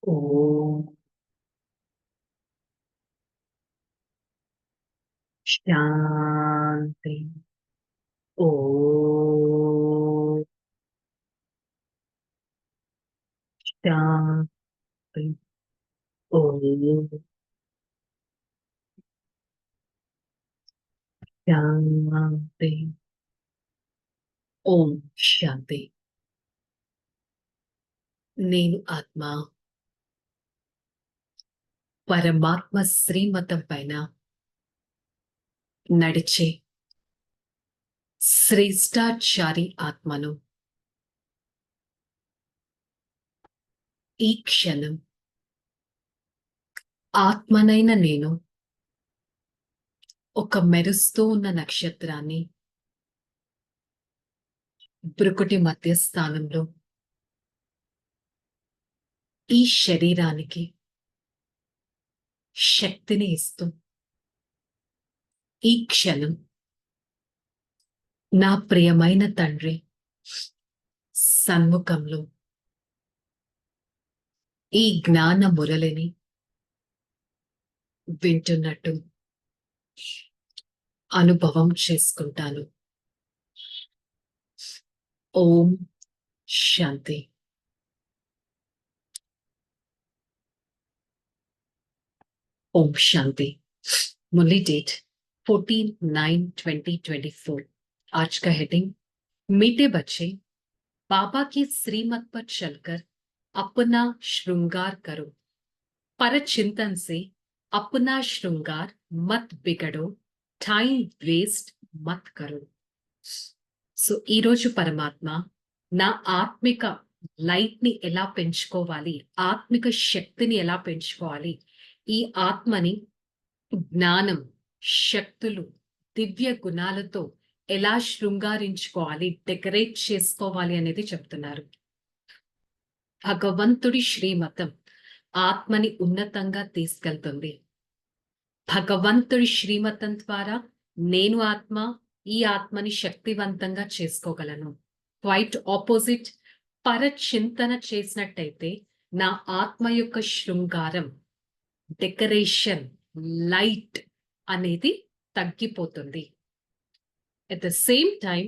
ఓం శాంతి. ఓం శాంతి. ఓం శాంతి. ఓం శాంతి. నేను ఆత్మ పరమాత్మ శ్రీమతం పైన నడిచే శ్రేష్టాచారి ఆత్మను. ఈ క్షణం ఆత్మనైన నేను ఒక మెరుస్తూ ఉన్న నక్షత్రాన్ని బ్రుకుటి మధ్య స్థానంలో ఈ శరీరానికి శక్తిని ఇస్తూ ఈ క్షణం నా ప్రియమైన తండ్రి సన్ముఖంలో ఈ జ్ఞాన మురళిని వింటున్నట్టు అనుభవం చేసుకుంటాను. ఓం శాంతి. ओम शांति। मुरली डेट 14/9/2024। आज का हेडिंग, मीठे बच्चे बाबा की श्रीमत पर चलकर अपना श्रृंगार करो। पर चिंतन से अपना श्रृंगार मत बिगड़ो, टाइम वेस्ट मत करो। సో ఈరోజు పరమాత్మ నా ఆత్మిక లైట్ ని ఎలా పెంచుకోవాలి, ఆత్మిక శక్తిని ఎలా పెంచుకోవాలి, ఈ ఆత్మని జ్ఞానం, శక్తులు, దివ్య గుణాలతో ఎలా శృంగారించుకోవాలి, డెకరేట్ చేసుకోవాలి అనేది చెప్తున్నారు. భగవంతుడి శ్రీమతం ఆత్మని ఉన్నతంగా తీసుకెళ్తుంది. భగవంతుడి శ్రీమతం ద్వారా నేను ఆత్మ ఈ ఆత్మని శక్తివంతంగా చేసుకోగలను. క్వైట్ ఆపోజిట్, పరచింతన చేసినట్టయితే నా ఆత్మ యొక్క శృంగారం, డెకరేషన్, లైట్ అనేది తగ్గిపోతుంది. అట్ ద సేమ్ టైం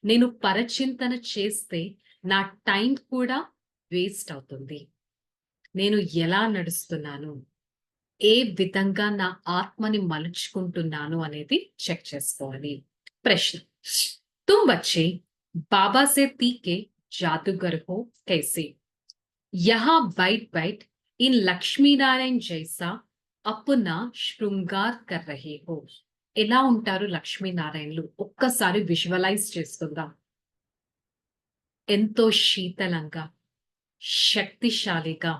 నేను పరచింతన చేస్తే నా టైం కూడా వేస్ట్ అవుతుంది. నేను ఎలా నడుస్తున్నాను, ఏ విధంగా నా ఆత్మని మలుచుకుంటున్నాను అనేది చెక్ చేసుకోవాలి. प्रश्न, तुम बच्चे बाबा से तीखे जादूगर हो कैसे? यहाँ बैठ बैठ इन लक्ष्मी नारायण जैसा अपना श्रृंगार कर रहे हो. ఎలా ఉంటారు లక్ష్మీనారాయణలు? ఒక్కసారి విజువలైజ్ చేసుకుందాం. ఎంతో శీతలంగా, శక్తిశాలిగా,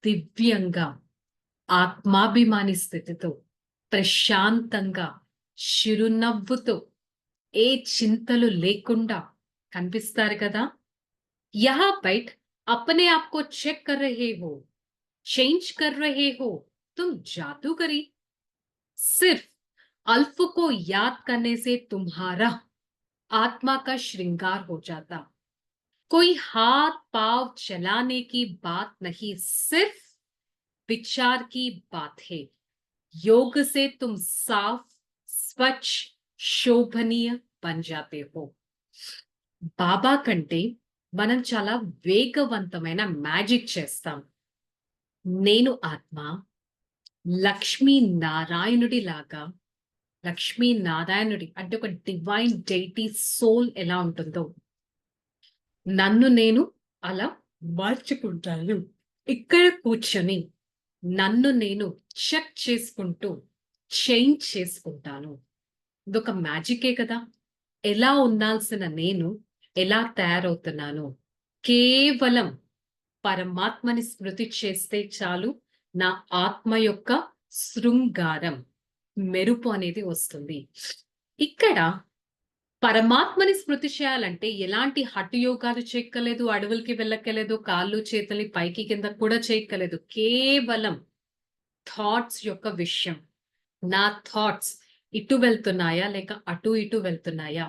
దివ్యంగా, ఆత్మాభిమాని స్థితితో, ప్రశాంతంగా, చిరునవ్వుతో, ఏ చింతలు లేకుండా కనిపిస్తారు కదా. यहाँ बैठ अपने आप को चेक कर रहे हो, चेंज कर रहे हो, तुम जादूगरी. सिर्फ अल्फ को याद करने से तुम्हारा आत्मा का श्रृंगार हो जाता. कोई हाथ पांव चलाने की बात नहीं, सिर्फ विचार की बात है. योग से तुम साफ, स्वच्छ, శోభనీయ బన్ జాతే హో. బాబా కంటే మనం చాలా వేగవంతమైన మ్యాజిక్ చేస్తాం. నేను ఆత్మ లక్ష్మీ నారాయణుడి లాగా, లక్ష్మీ నారాయణుడి అంటే ఒక డివైన్ డైటీ సోల్ ఎలా ఉంటుందో నన్ను నేను అలా మార్చుకుంటాను. ఇక్కడ కూర్చొని నన్ను నేను చెక్ చేసుకుంటూ చేంజ్ చేసుకుంటాను. ఇదొక మ్యాజికే కదా. ఎలా ఉండాల్సిన నేను ఎలా తయారవుతున్నాను, కేవలం పరమాత్మని స్మృతి చేస్తే చాలు నా ఆత్మ యొక్క శృంగారం, మెరుపు అనేది వస్తుంది. ఇక్కడ పరమాత్మని స్మృతి చేయాలంటే ఎలాంటి హఠయోగాలు చేయక్కలేదు, అడవులకి వెళ్ళక్కలేదు, కాళ్ళు చేతుల్ని పైకి కింద కూడా చేయక్కలేదు. కేవలం థాట్స్ యొక్క విషయం. నా థాట్స్ ఇటు వెళ్తున్నాయా లేక అటు ఇటు వెళ్తున్నాయా,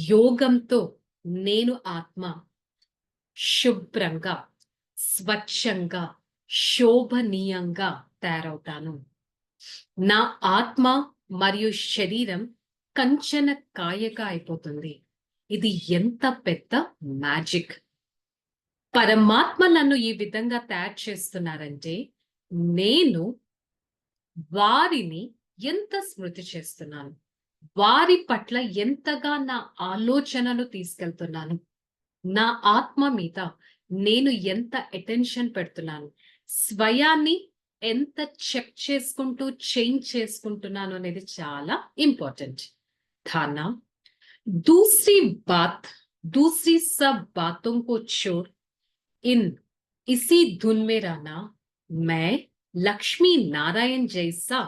యోగంతో నేను ఆత్మ శుభ్రంగా, స్వచ్ఛంగా, శోభనీయంగా తయారవుతాను. నా ఆత్మ మరియు శరీరం కంచన కాయగా అయిపోతుంది. ఇది ఎంత పెద్ద మ్యాజిక్! పరమాత్మ నన్ను ఈ విధంగా తయారు చేస్తున్నారంటే, నేను వారిని ఎంత స్మృతి చేస్తున్నాను, వారి పట్ల ఎంతగా నా ఆలోచనలు తీసుకెళ్తున్నాను, నా ఆత్మ మీద నేను ఎంత అటెన్షన్ పెడుతున్నాను, స్వయాన్ని ఎంత చెక్ చేసుకుంటూ చేంజ్ చేసుకుంటున్నాను అనేది చాలా ఇంపార్టెంట్. खाना दूसरी बात, दूसरी सब बातों को छोड़ इन इसी धुन में रहना, मैं लक्ष्मी नारायण जैसा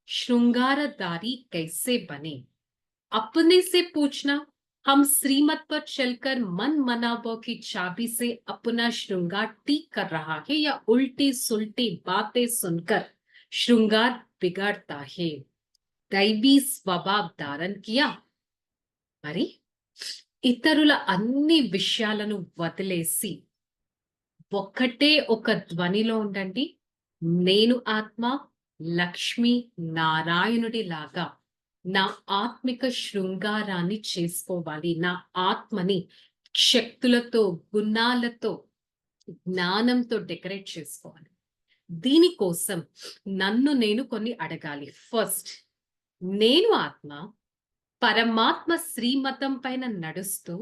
श्रृंगारधारी कैसे बने? अपने से पूछना, हम श्रीमत पर चलकर मन मनावों की चाबी से अपना श्रृंगार ठीक कर रहा है या उल्टी सुल्टी बातें सुनकर श्रृंगार बिगड़ता है? दैवी स्वभाव धारण किया, మరి ఇతరుల అన్ని విషయాలను వదిలేసి ఒక్కటే ఒక ధ్వనిలో ఉండండి. నేను ఆత్మ లక్ష్మీ నారాయణుడి లాగా నా ఆత్మిక శృంగారాన్ని చేసుకోవాలి. నా ఆత్మని శక్తులతో, గుణాలతో, జ్ఞానంతో డెకరేట్ చేసుకోవాలి. దీనికోసం నన్ను నేను కొన్ని అడగాలి. ఫస్ట్, నేను ఆత్మ పరమాత్మ శ్రీమతం పైన నడుస్తూ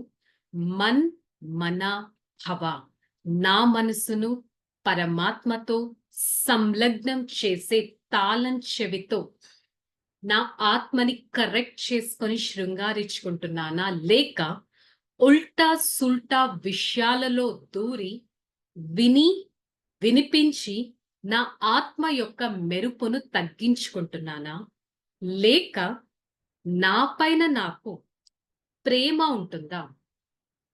మన్ మన భవ, నా మనసును పరమాత్మతో సంలగ్నం చేసే తాళం చెవితో నా ఆత్మని కరెక్ట్ చేసుకొని శృంగారించుకుంటున్నానా, లేక ఉల్టా సుల్టా విషయాలలో దూరి వినిపించి నా ఆత్మ యొక్క మెరుపును తగ్గించుకుంటున్నానా, లేక నా పైన నాకు ప్రేమ ఉంటుందా,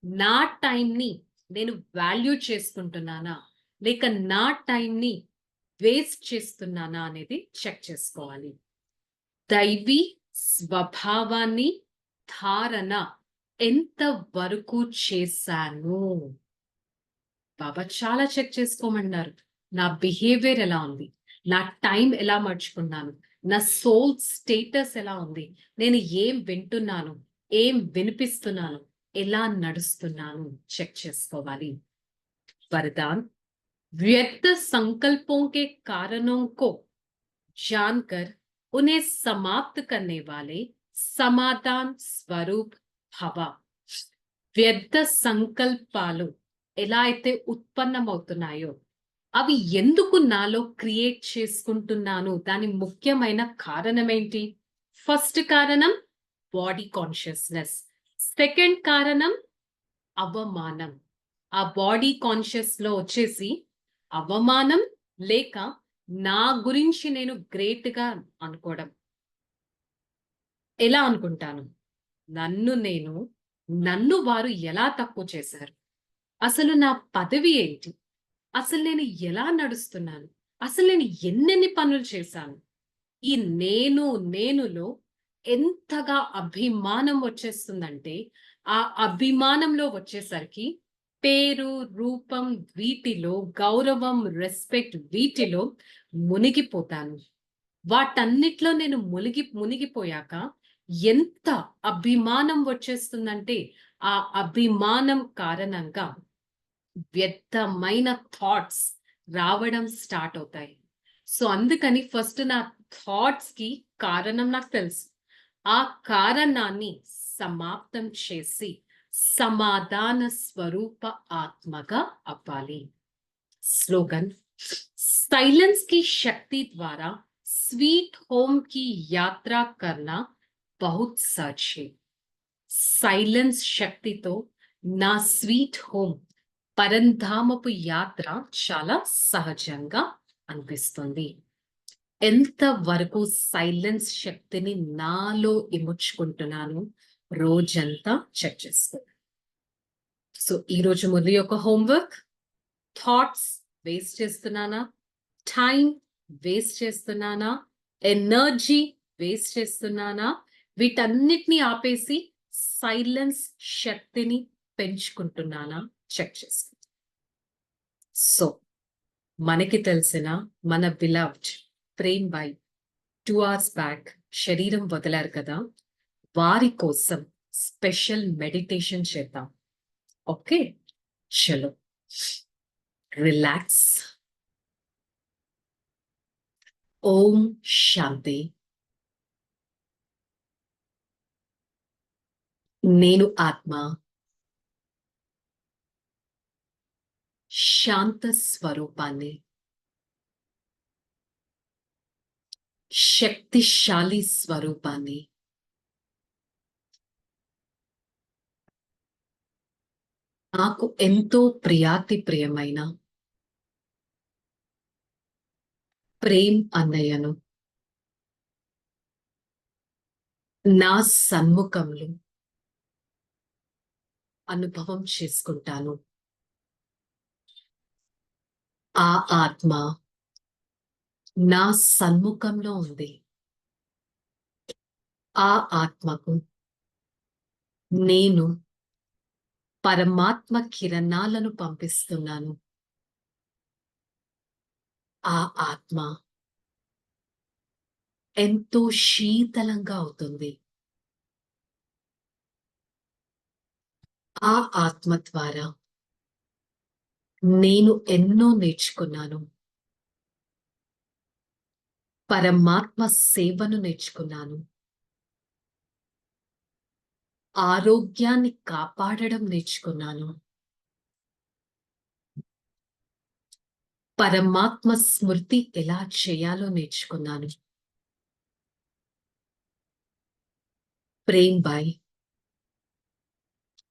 నా టైంని నేను వాల్యూ చేసుకుంటున్నానా, లేక నా టైంని వేస్ట్ చేస్తున్నానా అనేది చెక్ చేసుకోవాలి. దైవీ స్వభావాన్ని ధారణ ఎంత వరకు చేశాను? బాబా చాలా చెక్ చేసుకోమన్నారు. నా బిహేవియర్ ఎలా ఉంది, నా టైం ఎలా మర్చుకున్నాను, నా సోల్ స్టేటస్ ఎలా ఉంది, నేను ఏం వింటున్నాను, ఏం వినిపిస్తున్నాను, ఎలా నడుస్తున్నాను చెక్ చేసుకోవాలి. వరదాన్, व्यर्थ संकल्पों के कारणों को जानकर उन्हें समाप्त करने वाले समाधान स्वरूप भव. వ్యర్థ సంకల్పాలు ఎలా అయితే ఉత్పన్నమవుతున్నాయో అవి ఎందుకు నాలో క్రియేట్ చేసుకుంటున్నాను, దాని ముఖ్యమైన కారణం ఏంటి? ఫస్ట్ కారణం బాడీ కాన్షియస్నెస్, సెకండ్ కారణం అవమానం. ఆ బాడీ కాన్షియస్ లో వచ్చేసి అవమానం లేక నా గురించి నేను గ్రేట్ గా అనుకోవడం. ఎలా అనుకుంటాను? నన్ను వారు ఎలా తక్కువ చేశారు, అసలు నా పదవి ఏంటి, అసలు నేను ఎలా నడుస్తున్నాను, అసలు నేను ఎన్నెన్ని పనులు చేశాను. ఈ నేనులో ఎంతగా అభిమానం వచ్చేస్తుందంటే, ఆ అభిమానంలో వచ్చేసరికి పేరు, రూపం, వీటిలో గౌరవం, రెస్పెక్ట్, వీటిలో మునిగిపోతాను. వాటన్నిట్లో నేను మునిగిపోయాక ఎంత అభిమానం వచ్చేస్తుందంటే, ఆ అభిమానం కారణంగా వ్యర్థమైన థాట్స్ రావడం స్టార్ట్ అవుతాయి. సో అందుకని ఫస్ట్ నా థాట్స్ కి కారణం నాకు తెలుసు. ఆ కారణాన్ని సమాప్తం చేసి సమాధాన స్వరూప ఆత్మగా అవ్వాలి. స్లోగన్, साइलेंस की शक्ति द्वारा स्वीट होम की यात्रा करना बहुत सच है. సైలెన్స్ శక్తితో నా స్వీట్ హోమ్ పరంధామపు యాత్ర చాలా సహజంగా అనిపిస్తుంది. ఎంత వరకు సైలెన్స్ శక్తిని నాలో ఇముడ్చుకుంటున్నాను రోజంతా చెక్ చేసుకోండి. సో ఈరోజు మురళి యొక్క హోంవర్క్, థాట్స్ వేస్ట్ చేస్తున్నానా, టైం వేస్ట్ చేస్తున్నానా, ఎనర్జీ వేస్ట్ చేస్తున్నానా, వీటన్నిటిని ఆపేసి సైలెన్స్ శక్తిని పెంచుకుంటున్నానా చెక్ చేసుకోండి. సో మనకి తెలిసిన మన బిలవ్డ్ ప్రేమ్ బాయ్ 2 అవర్స్ బ్యాక్ శరీరం వదిలారు కదా! వారి కోసం స్పెషల్ మెడిటేషన్ చేద్దాం. ఓకే. చలో రిలాక్స్. ఓం శాంతి. నేను ఆత్మ శాంత స్వరూపాన్ని, శక్తిశాలి స్వరూపాన్ని, నాకు ఎంతో ప్రియాతి ప్రియమైన ప్రేమ్ అన్నయ్యను నా సన్ముఖంలో అనుభవం చేసుకుంటాను. ఆ ఆత్మ నా సన్ముఖంలో ఉంది. ఆ ఆత్మకు నేను పరమాత్మ కిరణాలను పంపిస్తున్నాను. ఆ ఆత్మ ఎంతో శీతలంగా అవుతుంది. ఆ ఆత్మ ద్వారా నేను ఎన్నో నేర్చుకున్నాను. పరమాత్మ సేవను నేర్చుకున్నాను. ఆరోగ్యాన్ని కాపాడడం నేర్చుకున్నాను. పరమాత్మ స్మృతి ఎలా చేయాలో నేర్చుకున్నాను. ప్రేమ్ బాయ్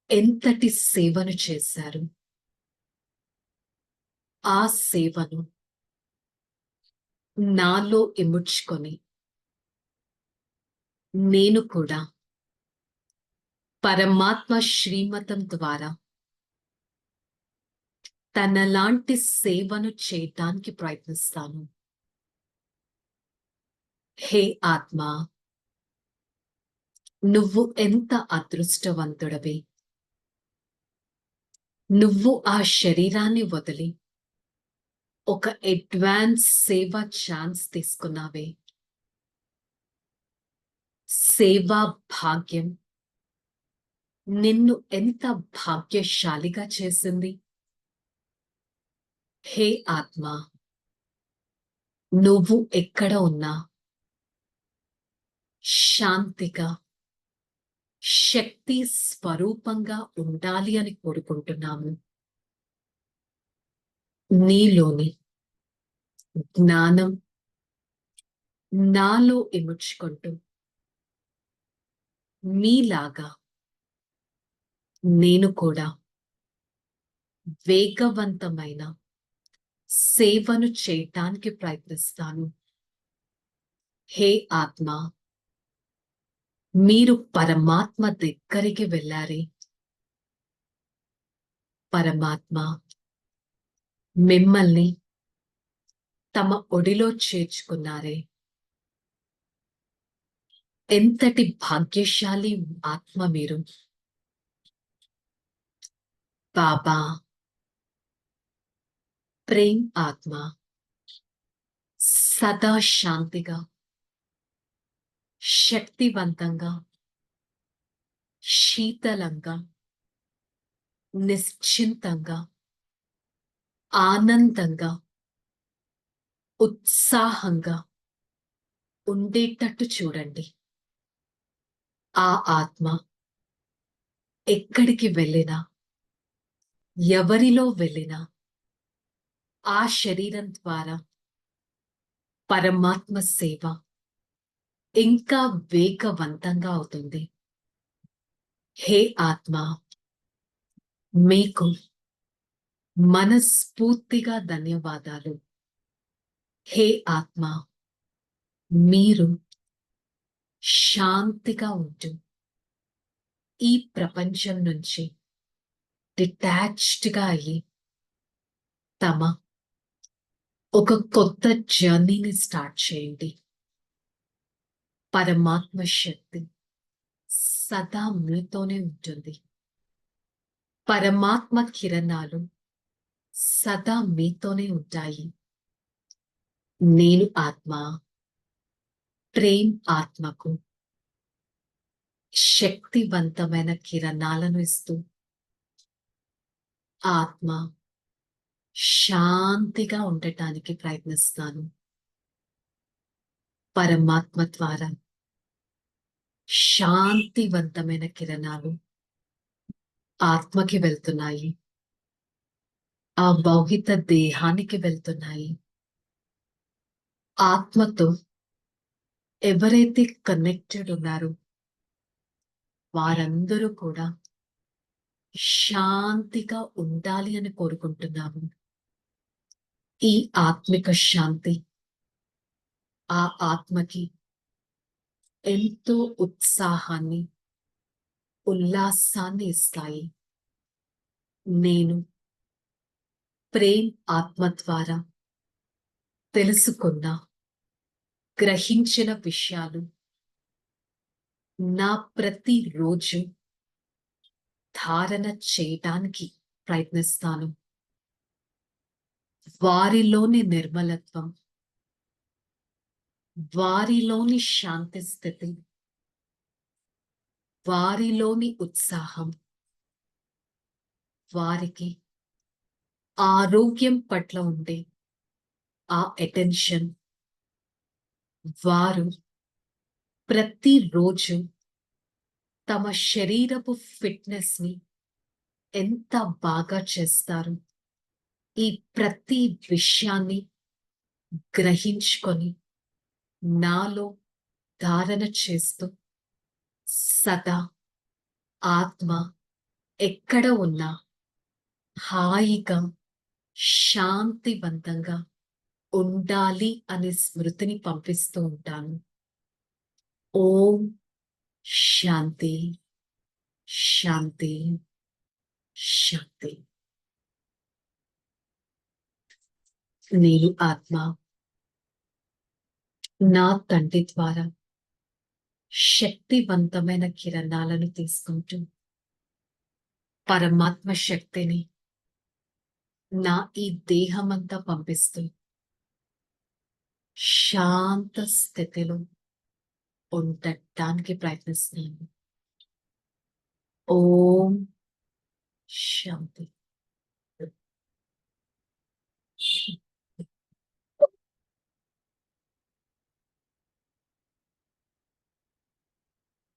ఎంతటి సేవను చేశారు. ఆ సేవను నాలో ఇముడ్చుకొని నేను కూడా పరమాత్మ శ్రీమతం ద్వారా తనలాంటి సేవను చేయటానికి ప్రయత్నిస్తాను. హే ఆత్మ, నువ్వు ఎంత అదృష్టవంతుడవి. నువ్వు ఆ శరీరాన్ని వదిలి ఒక అడ్వాన్స్ సేవ ఛాన్స్ తీసుకున్నావే. సేవా భాగ్యం నిన్ను ఎంత భాగ్యశాలిగా చేసింది. హే ఆత్మ, నువ్వు ఎక్కడ ఉన్నా శాంతిగా, శక్తి స్వరూపంగా ఉండాలి అని కోరుకుంటున్నాము. నీలోని జ్ఞానం నాలో ఇముడ్చుకుంటూ మీలాగా నేను కూడా వేగవంతమైన సేవను చేయటానికి ప్రయత్నిస్తాను. హే ఆత్మ, మీరు పరమాత్మ దగ్గరికి వెళ్ళారే. పరమాత్మ మిమ్మల్ని తమ ఒడిలో చేర్చుకున్నారే. ఎంతటి భాగ్యశాలి ఆత్మ మీరు. బాబా ప్రేమ్ ఆత్మ సదా శాంతిగా, శక్తివంతంగా, శీతలంగా, నిశ్చింతంగా, ఆనందంగా, ఉత్సాహంగా ఉండేటట్టు చూడండి. ఆ ఆత్మ ఎక్కడికి వెళ్ళినా, ఎవరిలో వెళ్ళినా ఆ శరీరం ద్వారా పరమాత్మ సేవ ఇంకా వేగవంతంగా అవుతుంది. హే ఆత్మ, మీకు మనస్ఫూర్తిగా ధన్యవాదాలు. హే ఆత్మ, మీరు శాంతిగా ఉంటూ ఈ ప్రపంచం నుంచి డిటాచ్డ్‌గా అయ్యి తమ ఒక కొత్త జర్నీని స్టార్ట్ చేయండి. పరమాత్మ శక్తి సదా మీతోనే ఉంటుంది. పరమాత్మ కిరణాలు సదా మీతోనే ఉంటాయి. నేను ఆత్మ ప్రేమ్ ఆత్మకు శక్తివంతమైన కిరణాలను ఇస్తూ ఆత్మ శాంతిగా ఉండటానికి ప్రయత్నిస్తాను. పరమాత్మ ద్వారా శాంతివంతమైన కిరణాలు ఆత్మకి వెళ్తున్నాయి, ఆ భౌహిక దేహానికి వెళ్తున్నాయి. ఆత్మతో ఎవరైతే కనెక్టెడ్ ఉన్నారో వారందరూ కూడా శాంతిగా ఉండాలి అని కోరుకుంటున్నాము. ఈ ఆత్మిక శాంతి ఆ ఆత్మకి ఎంతో ఉత్సాహాన్ని, ఉల్లాసాన్ని ఇస్తాయి. నేను ప్రేమ్ ఆత్మ ద్వారా తెలుసుకున్న, గ్రహించిన విషయాలు నా ప్రతిరోజు ధారణ చేయటానికి ప్రయత్నిస్తాను. వారిలోని నిర్మలత్వం, వారిలోని శాంతి స్థితి, వారిలోని ఉత్సాహం వారికి ఆరోగ్యం పట్ల ఉండే ఆ అటెన్షన్, వారు ప్రతిరోజు తమ శరీరపు ఫిట్నెస్ ని ఎంత బాగా చేస్తారు, ఈ ప్రతి విషయాన్ని గ్రహించుకొని నాలో ధారణ చేస్తూ సదా ఆత్మ ఎక్కడ ఉన్నా హాయిగా శాంతివంతంగా ఉండాలి అనే స్మృతిని పంపిస్తూ ఉంటాను. ఓం శాంతి శాంతి శాంతి. నేను ఆత్మ నా తండ్రి ద్వారా శక్తివంతమైన కిరణాలను తీసుకుంటూ పరమాత్మ శక్తిని నా ఈ దేహమంతా పంపిస్తూ శాంత స్థితిలో ఉండటానికి ప్రయత్నిస్తున్నాను. ఓం శాంతి.